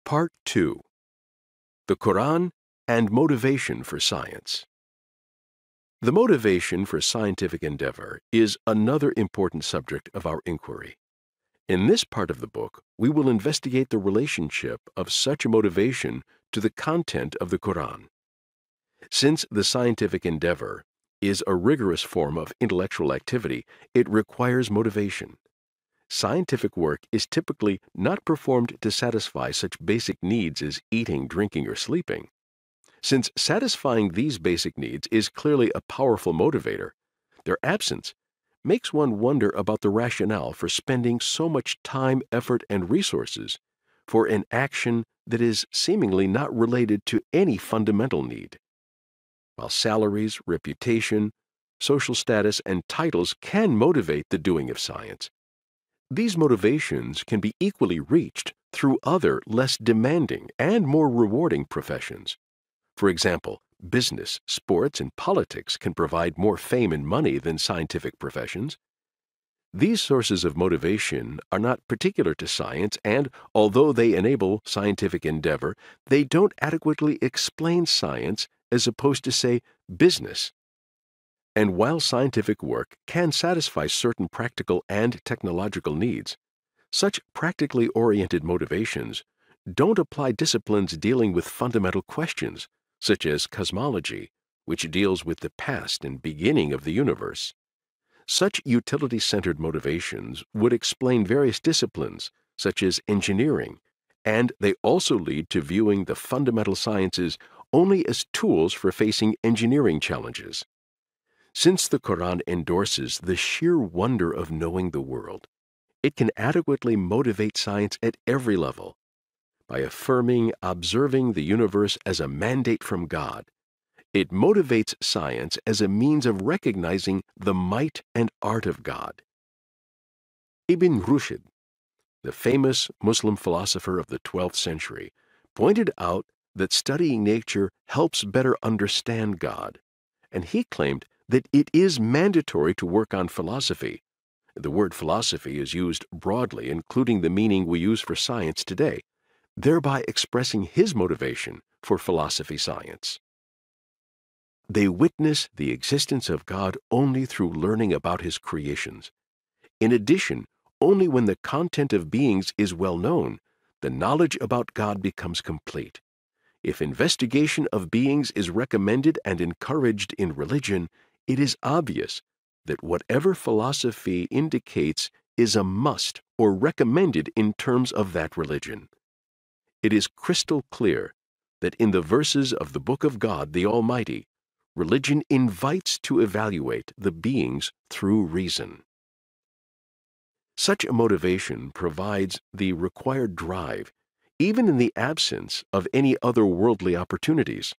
Part 2. The Quran and Motivation for Science. The motivation for scientific endeavor is another important subject of our inquiry. In this part of the book, we will investigate the relationship of such a motivation to the content of the Quran. Since the scientific endeavor is a rigorous form of intellectual activity, it requires motivation. Scientific work is typically not performed to satisfy such basic needs as eating, drinking, or sleeping. Since satisfying these basic needs is clearly a powerful motivator, their absence makes one wonder about the rationale for spending so much time, effort, and resources for an action that is seemingly not related to any fundamental need. While salaries, reputation, social status, and titles can motivate the doing of science, these motivations can be equally reached through other, less demanding and more rewarding professions. For example, business, sports, and politics can provide more fame and money than scientific professions. These sources of motivation are not particular to science, and although they enable scientific endeavor, they don't adequately explain science as opposed to, say, business. And while scientific work can satisfy certain practical and technological needs, such practically oriented motivations don't apply disciplines dealing with fundamental questions, such as cosmology, which deals with the past and beginning of the universe. Such utility-centered motivations would explain various disciplines, such as engineering, and they also lead to viewing the fundamental sciences only as tools for facing engineering challenges. Since the Quran endorses the sheer wonder of knowing the world, it can adequately motivate science at every level. By affirming observing the universe as a mandate from God, it motivates science as a means of recognizing the might and art of God. Ibn Rushd, the famous Muslim philosopher of the 12th century, pointed out that studying nature helps better understand God, and he claimed that it is mandatory to work on philosophy. The word philosophy is used broadly, including the meaning we use for science today, thereby expressing his motivation for philosophy science. They witness the existence of God only through learning about his creations. In addition, only when the content of beings is well known, the knowledge about God becomes complete. If investigation of beings is recommended and encouraged in religion, it is obvious that whatever philosophy indicates is a must or recommended in terms of that religion. It is crystal clear that in the verses of the Book of God the Almighty, religion invites to evaluate the beings through reason. Such a motivation provides the required drive, even in the absence of any other worldly opportunities.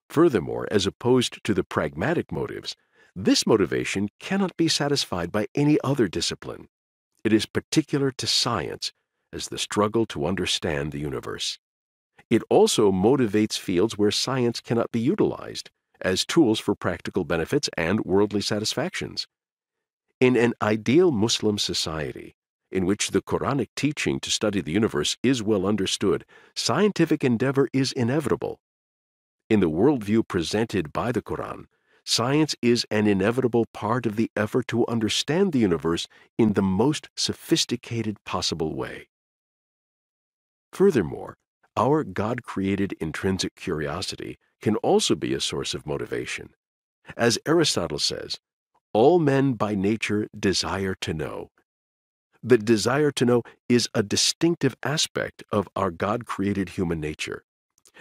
Furthermore, as opposed to the pragmatic motives, this motivation cannot be satisfied by any other discipline. It is particular to science as the struggle to understand the universe. It also motivates fields where science cannot be utilized as tools for practical benefits and worldly satisfactions. In an ideal Muslim society, in which the Quranic teaching to study the universe is well understood, scientific endeavor is inevitable. In the worldview presented by the Quran, science is an inevitable part of the effort to understand the universe in the most sophisticated possible way. Furthermore, our God-created intrinsic curiosity can also be a source of motivation. As Aristotle says, all men by nature desire to know. The desire to know is a distinctive aspect of our God-created human nature.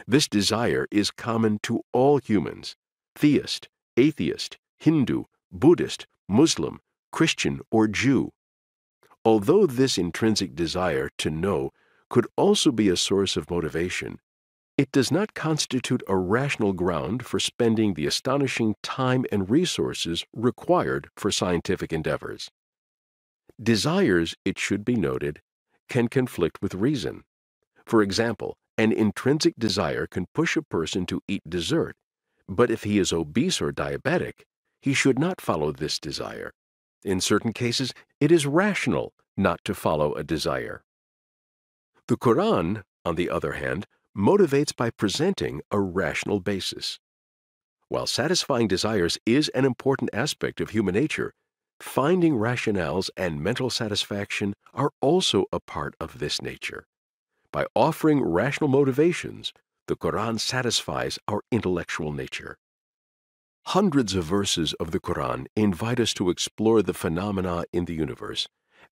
This desire is common to all humans, theist, atheist, Hindu, Buddhist, Muslim, Christian, or Jew. Although this intrinsic desire to know could also be a source of motivation, it does not constitute a rational ground for spending the astonishing time and resources required for scientific endeavors. Desires, it should be noted, can conflict with reason. For example, an intrinsic desire can push a person to eat dessert, but if he is obese or diabetic, he should not follow this desire. In certain cases, it is rational not to follow a desire. The Quran on the other hand, motivates by presenting a rational basis. While satisfying desires is an important aspect of human nature, finding rationales and mental satisfaction are also a part of this nature. By offering rational motivations, the Quran satisfies our intellectual nature. Hundreds of verses of the Quran invite us to explore the phenomena in the universe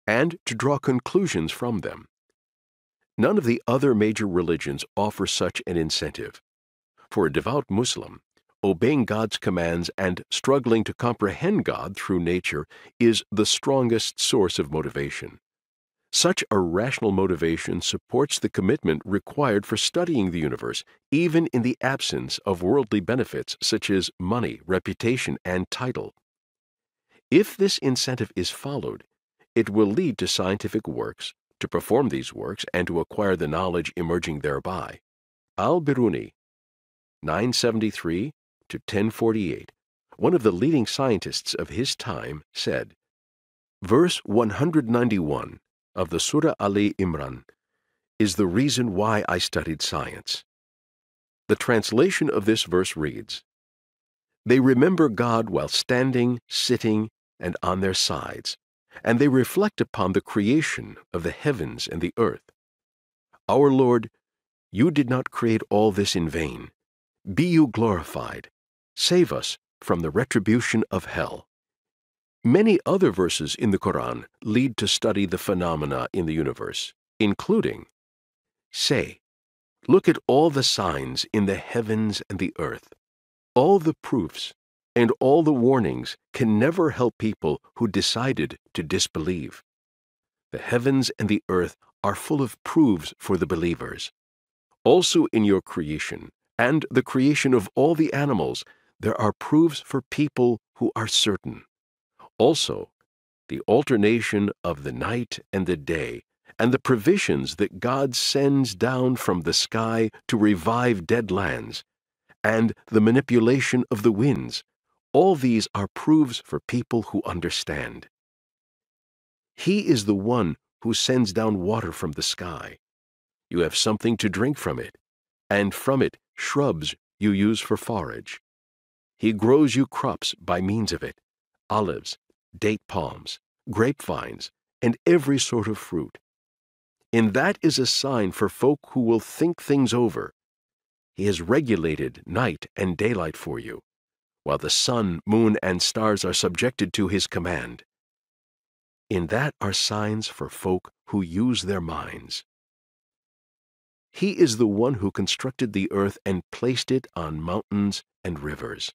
and to draw conclusions from them. None of the other major religions offer such an incentive. For a devout Muslim, obeying God's commands and struggling to comprehend God through nature is the strongest source of motivation. Such a rational motivation supports the commitment required for studying the universe, even in the absence of worldly benefits such as money, reputation, and title. If this incentive is followed, it will lead to scientific works, to perform these works, and to acquire the knowledge emerging thereby. Al-Biruni, 973 to 1048, one of the leading scientists of his time, said, Verse 191 of the Surah Ali Imran is the reason why I studied science. The translation of this verse reads, They remember God while standing, sitting, and on their sides, and they reflect upon the creation of the heavens and the earth. Our Lord, you did not create all this in vain. Be you glorified. Save us from the retribution of hell. Many other verses in the Quran lead to study the phenomena in the universe, including, Say, look at all the signs in the heavens and the earth. All the proofs and all the warnings can never help people who decided to disbelieve. The heavens and the earth are full of proofs for the believers. Also in your creation and the creation of all the animals, there are proofs for people who are certain. Also, the alternation of the night and the day, and the provisions that God sends down from the sky to revive dead lands, and the manipulation of the winds, all these are proofs for people who understand. He is the one who sends down water from the sky. You have something to drink from it, and from it shrubs you use for forage. He grows you crops by means of it, olives, date palms, grapevines, and every sort of fruit. And that is a sign for folk who will think things over. He has regulated night and daylight for you, while the sun, moon, and stars are subjected to his command. In that are signs for folk who use their minds. He is the one who constructed the earth and placed it on mountains and rivers.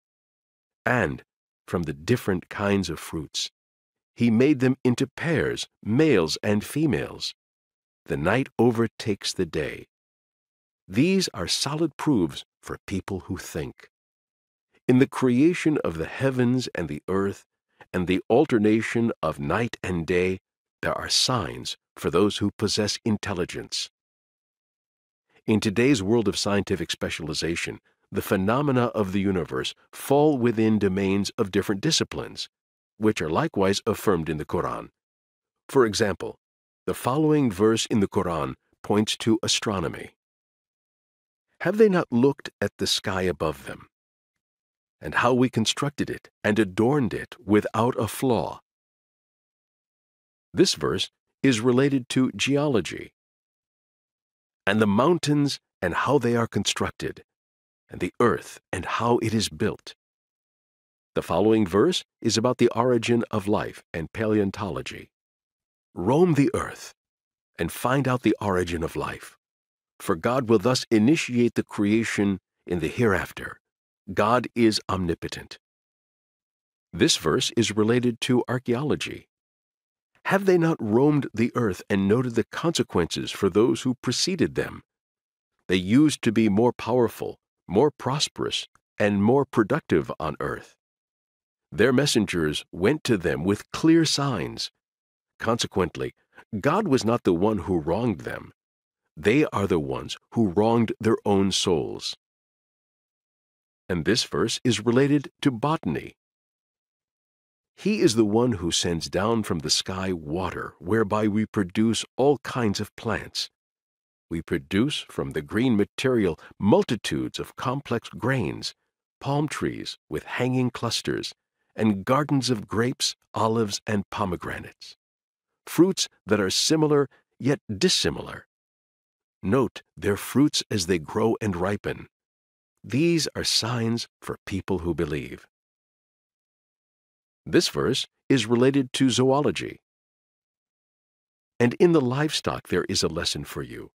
And from the different kinds of fruits, he made them into pairs, males and females. The night overtakes the day. These are solid proofs for people who think. In the creation of the heavens and the earth, and the alternation of night and day, there are signs for those who possess intelligence. In today's world of scientific specialization, the phenomena of the universe fall within domains of different disciplines, which are likewise affirmed in the Quran. For example, the following verse in the Quran points to astronomy. Have they not looked at the sky above them, and how we constructed it and adorned it without a flaw? This verse is related to geology, and the mountains and how they are constructed, and the earth and how it is built. The following verse is about the origin of life and paleontology. Roam the earth and find out the origin of life, for God will thus initiate the creation in the hereafter. God is omnipotent. This verse is related to archaeology. Have they not roamed the earth and noted the consequences for those who preceded them? They used to be more powerful, more prosperous, and more productive on earth. Their messengers went to them with clear signs. Consequently, God was not the one who wronged them. They are the ones who wronged their own souls. And this verse is related to botany. He is the one who sends down from the sky water whereby we produce all kinds of plants. we produce from the green material multitudes of complex grains, palm trees with hanging clusters, and gardens of grapes, olives, and pomegranates. Fruits that are similar yet dissimilar. Note their fruits as they grow and ripen. These are signs for people who believe. This verse is related to zoology. And in the livestock there is a lesson for you.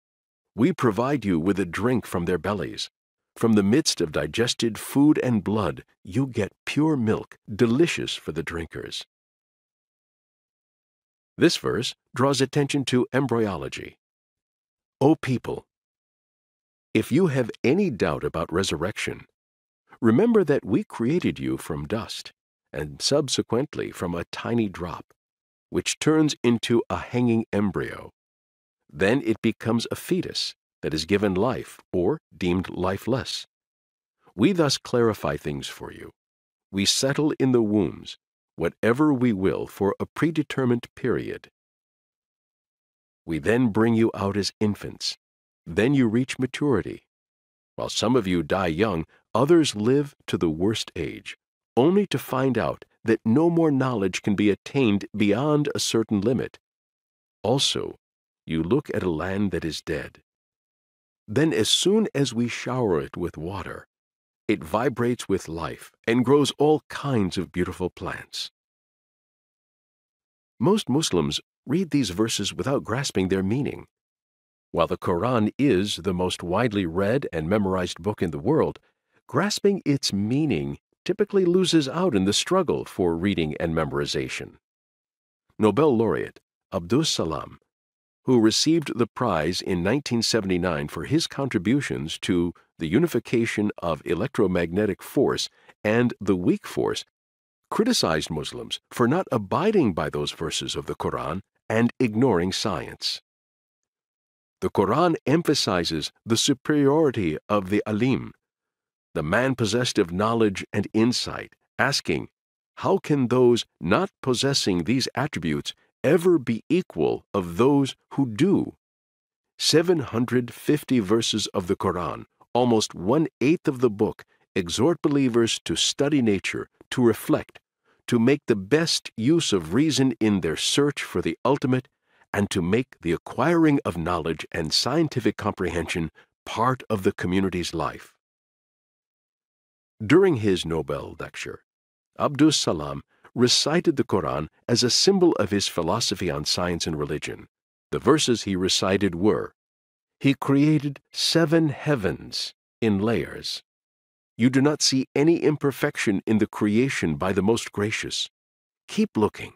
We provide you with a drink from their bellies. From the midst of digested food and blood, you get pure milk, delicious for the drinkers. This verse draws attention to embryology. O people, if you have any doubt about resurrection, remember that we created you from dust, and subsequently from a tiny drop, which turns into a hanging embryo. Then it becomes a fetus that is given life or deemed lifeless. We thus clarify things for you. We settle in the wombs whatever we will for a predetermined period. We then bring you out as infants. Then you reach maturity. While some of you die young, others live to the worst age, only to find out that no more knowledge can be attained beyond a certain limit. Also, you look at a land that is dead. Then as soon as we shower it with water, it vibrates with life and grows all kinds of beautiful plants. Most Muslims read these verses without grasping their meaning. While the Quran is the most widely read and memorized book in the world, grasping its meaning typically loses out in the struggle for reading and memorization. Nobel laureate Abdus Salam, who received the prize in 1979 for his contributions to the unification of electromagnetic force and the weak force, criticized Muslims for not abiding by those verses of the Quran and ignoring science. The Quran emphasizes the superiority of the alim, the man possessed of knowledge and insight, asking, how can those not possessing these attributes ever be equal of those who do? 750 verses of the Quran, almost 1/8 of the book, exhort believers to study nature, to reflect, to make the best use of reason in their search for the ultimate, and to make the acquiring of knowledge and scientific comprehension part of the community's life. During his Nobel lecture, Abdus Salam recited the Quran as a symbol of his philosophy on science and religion. The verses he recited were, He created 7 heavens in layers. You do not see any imperfection in the creation by the Most Gracious. Keep looking.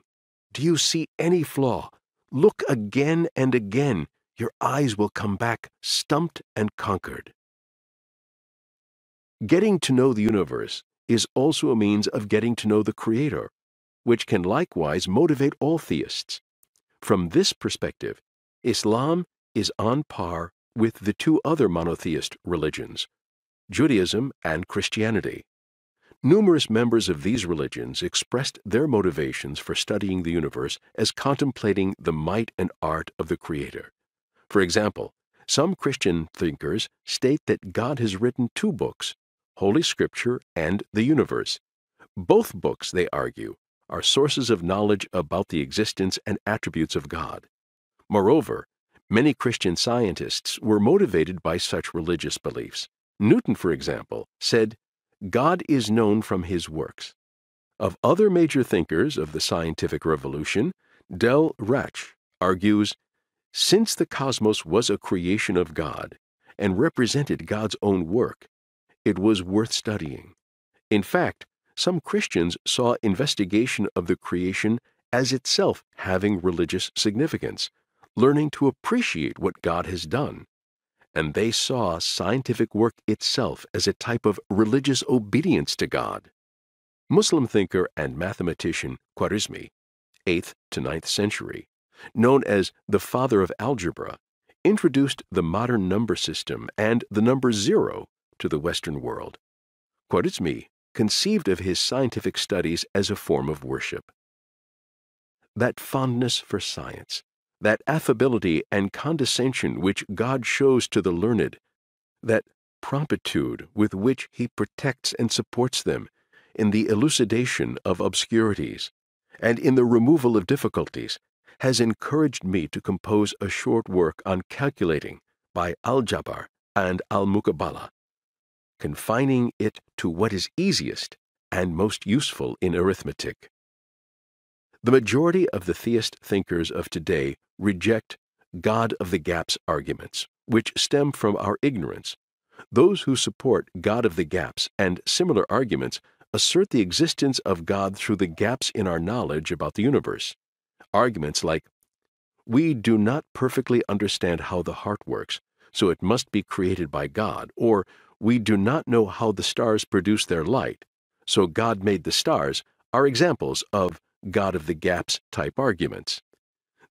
Do you see any flaw? Look again and again. Your eyes will come back stumped and conquered. Getting to know the universe is also a means of getting to know the Creator, which can likewise motivate all theists. From this perspective, Islam is on par with the 2 other monotheist religions, Judaism and Christianity. Numerous members of these religions expressed their motivations for studying the universe as contemplating the might and art of the Creator. For example, some Christian thinkers state that God has written 2 books, Holy Scripture and the universe. Both books, they argue, are sources of knowledge about the existence and attributes of God. Moreover, many Christian scientists were motivated by such religious beliefs. Newton, for example, said, God is known from his works. Of other major thinkers of the scientific revolution, Del Rach argues, since the cosmos was a creation of God and represented God's own work, it was worth studying. In fact, some Christians saw investigation of the creation as itself having religious significance, learning to appreciate what God has done. And they saw scientific work itself as a type of religious obedience to God. Muslim thinker and mathematician Khwarizmi, 8th to 9th century, known as the father of algebra, introduced the modern number system and the number 0 to the Western world. Khwarizmi conceived of his scientific studies as a form of worship. That fondness for science, that affability and condescension which God shows to the learned, that promptitude with which He protects and supports them in the elucidation of obscurities and in the removal of difficulties, has encouraged me to compose a short work on calculating by Al-Jabr and Al-Muqabala, confining it to what is easiest and most useful in arithmetic. The majority of the theist thinkers of today reject God of the gaps arguments, which stem from our ignorance. Those who support God of the gaps and similar arguments assert the existence of God through the gaps in our knowledge about the universe. Arguments like, "We do not perfectly understand how the heart works, so it must be created by God," or "We do not know how the stars produce their light, so God made the stars," are examples of God of the gaps type arguments.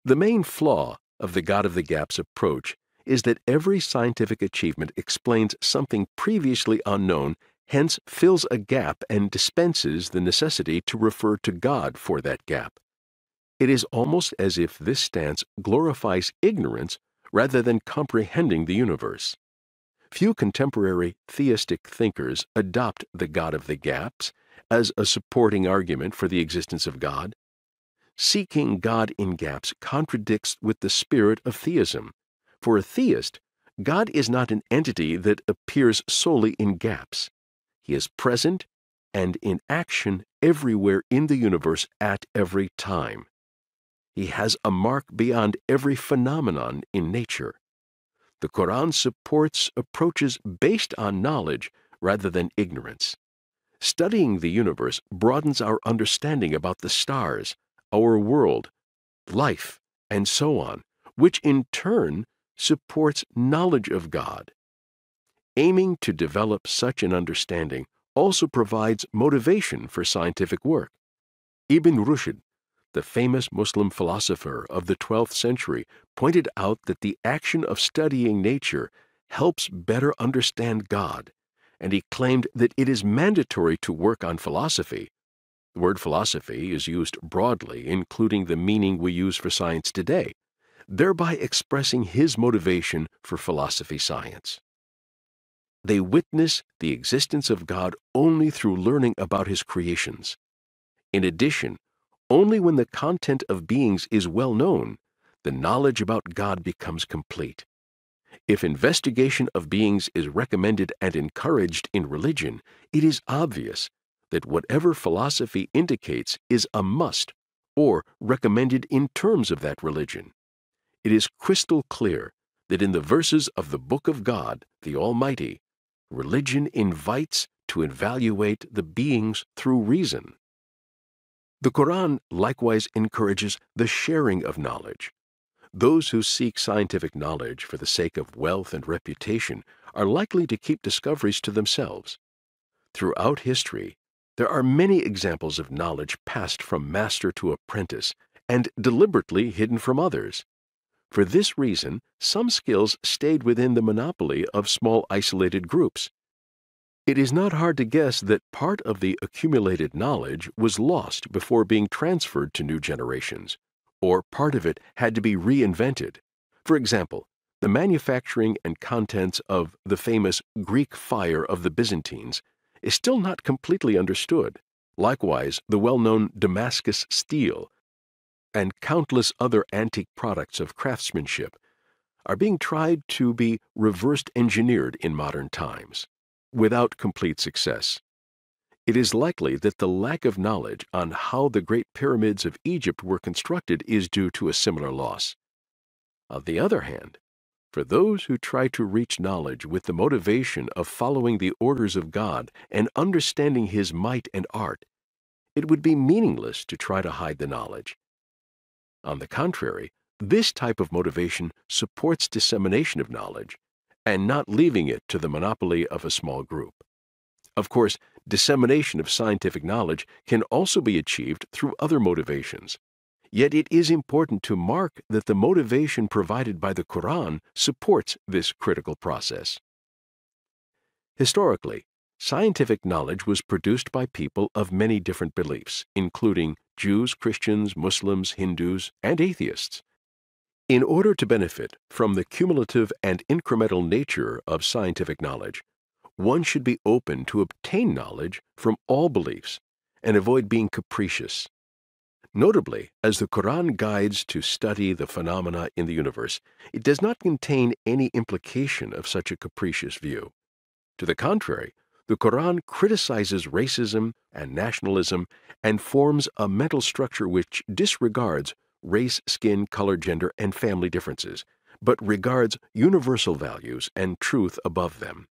The main flaw of the God of the gaps approach is that every scientific achievement explains something previously unknown, hence fills a gap and dispenses the necessity to refer to God for that gap. It is almost as if this stance glorifies ignorance rather than comprehending the universe. Few contemporary theistic thinkers adopt the God of the gaps as a supporting argument for the existence of God. Seeking God in gaps contradicts with the spirit of theism. For a theist, God is not an entity that appears solely in gaps. He is present and in action everywhere in the universe at every time. He has a mark beyond every phenomenon in nature. The Quran supports approaches based on knowledge rather than ignorance. Studying the universe broadens our understanding about the stars, our world, life, and so on, which in turn supports knowledge of God. Aiming to develop such an understanding also provides motivation for scientific work. Ibn Rushd, the famous Muslim philosopher of the 12th century, pointed out that the action of studying nature helps better understand God, and he claimed that it is mandatory to work on philosophy. The word philosophy is used broadly, including the meaning we use for science today, thereby expressing his motivation for philosophy science. They witness the existence of God only through learning about His creations. In addition, only when the content of beings is well known, the knowledge about God becomes complete. If investigation of beings is recommended and encouraged in religion, it is obvious that whatever philosophy indicates is a must or recommended in terms of that religion. It is crystal clear that in the verses of the Book of God, the Almighty, religion invites to evaluate the beings through reason. The Quran likewise encourages the sharing of knowledge. Those who seek scientific knowledge for the sake of wealth and reputation are likely to keep discoveries to themselves. Throughout history, there are many examples of knowledge passed from master to apprentice and deliberately hidden from others. For this reason, some skills stayed within the monopoly of small isolated groups. It is not hard to guess that part of the accumulated knowledge was lost before being transferred to new generations, or part of it had to be reinvented. For example, the manufacturing and contents of the famous Greek fire of the Byzantines is still not completely understood. Likewise, the well-known Damascus steel and countless other antique products of craftsmanship are being tried to be reversed engineered in modern times, without complete success. It is likely that the lack of knowledge on how the great pyramids of Egypt were constructed is due to a similar loss. On the other hand, for those who try to reach knowledge with the motivation of following the orders of God and understanding His might and art, it would be meaningless to try to hide the knowledge. On the contrary, this type of motivation supports dissemination of knowledge and not leaving it to the monopoly of a small group. Of course, dissemination of scientific knowledge can also be achieved through other motivations. Yet it is important to mark that the motivation provided by the Quran supports this critical process. Historically, scientific knowledge was produced by people of many different beliefs, including Jews, Christians, Muslims, Hindus, and atheists. In order to benefit from the cumulative and incremental nature of scientific knowledge, one should be open to obtain knowledge from all beliefs and avoid being capricious. Notably, as the Quran guides to study the phenomena in the universe, it does not contain any implication of such a capricious view. To the contrary, the Quran criticizes racism and nationalism and forms a mental structure which disregards race, skin, color, gender, and family differences, but regards universal values and truth above them.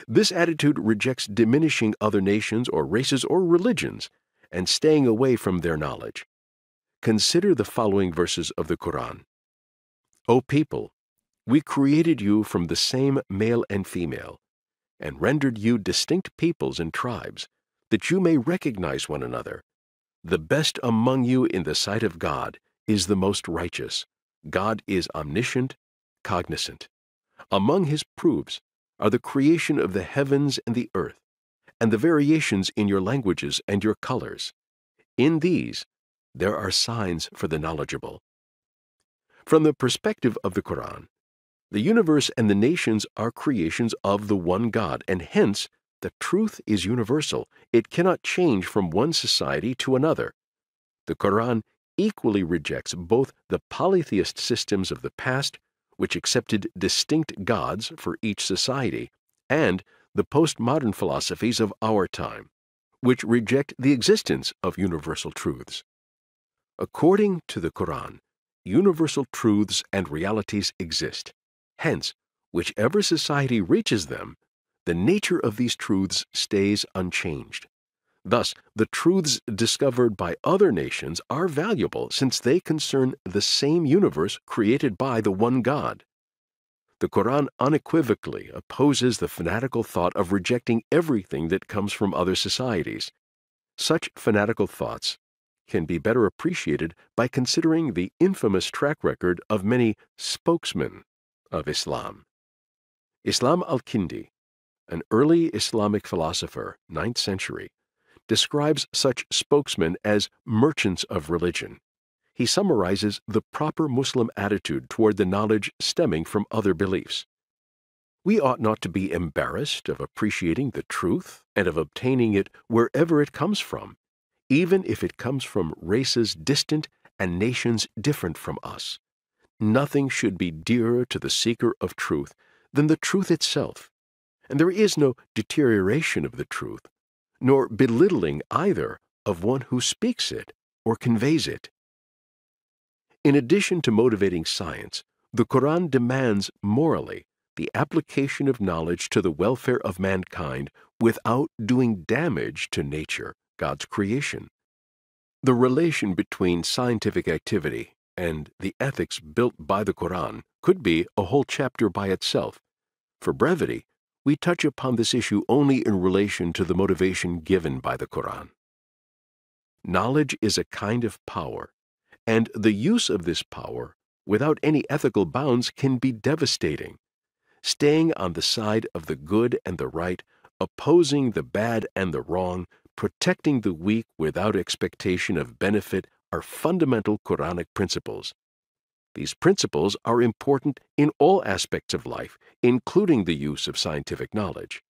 This attitude rejects diminishing other nations or races or religions and staying away from their knowledge. Consider the following verses of the Quran. O people, we created you from the same male and female, and rendered you distinct peoples and tribes, that you may recognize one another. The best among you in the sight of God is the most righteous. God is omniscient, cognizant. Among his proofs are the creation of the heavens and the earth, and the variations in your languages and your colors. In these, there are signs for the knowledgeable. From the perspective of the Quran, the universe and the nations are creations of the one God, and hence, the truth is universal. It cannot change from one society to another. The Quran equally rejects both the polytheist systems of the past, which accepted distinct gods for each society, and the postmodern philosophies of our time, which reject the existence of universal truths. According to the Quran, universal truths and realities exist. Hence, whichever society reaches them, the nature of these truths stays unchanged. Thus, the truths discovered by other nations are valuable since they concern the same universe created by the one God. The Quran unequivocally opposes the fanatical thought of rejecting everything that comes from other societies. Such fanatical thoughts can be better appreciated by considering the infamous track record of many spokesmen of Islam. Islam al-Kindi, an early Islamic philosopher, 9th century, describes such spokesmen as merchants of religion. He summarizes the proper Muslim attitude toward the knowledge stemming from other beliefs. We ought not to be embarrassed of appreciating the truth and of obtaining it wherever it comes from, even if it comes from races distant and nations different from us. Nothing should be dearer to the seeker of truth than the truth itself, and there is no deterioration of the truth, nor belittling either of one who speaks it or conveys it. In addition to motivating science, the Quran demands morally the application of knowledge to the welfare of mankind without doing damage to nature, God's creation. The relation between scientific activity and the ethics built by the Quran could be a whole chapter by itself. For brevity, we touch upon this issue only in relation to the motivation given by the Quran. Knowledge is a kind of power, and the use of this power without any ethical bounds can be devastating. Staying on the side of the good and the right, opposing the bad and the wrong, protecting the weak without expectation of benefit are fundamental Quranic principles. These principles are important in all aspects of life, including the use of scientific knowledge.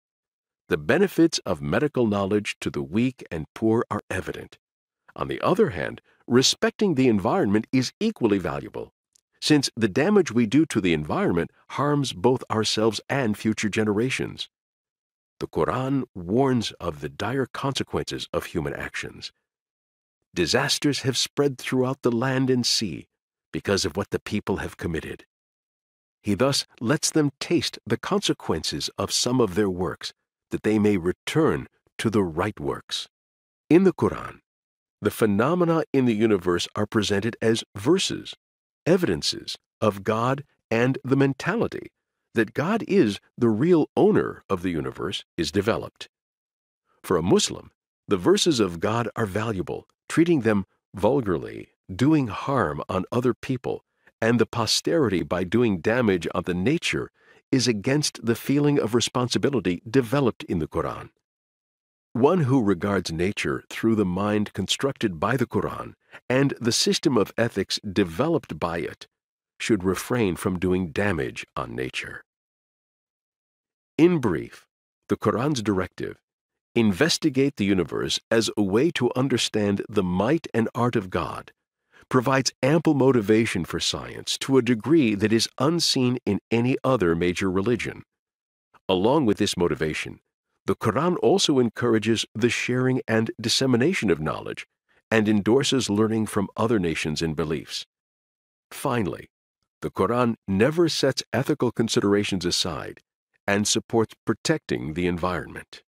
The benefits of medical knowledge to the weak and poor are evident. On the other hand, respecting the environment is equally valuable, since the damage we do to the environment harms both ourselves and future generations. The Quran warns of the dire consequences of human actions. Disasters have spread throughout the land and sea because of what the people have committed. He thus lets them taste the consequences of some of their works, that they may return to the right works. In the Quran, the phenomena in the universe are presented as verses, evidences of God, and the mentality that God is the real owner of the universe is developed. For a Muslim, the verses of God are valuable, treating them vulgarly, doing harm on other people, and the posterity by doing damage on the nature is against the feeling of responsibility developed in the Quran. One who regards nature through the mind constructed by the Quran and the system of ethics developed by it should refrain from doing damage on nature. In brief, the Quran's directive, investigate the universe as a way to understand the might and art of God, provides ample motivation for science to a degree that is unseen in any other major religion. Along with this motivation, the Quran also encourages the sharing and dissemination of knowledge and endorses learning from other nations and beliefs. Finally, the Quran never sets ethical considerations aside and supports protecting the environment.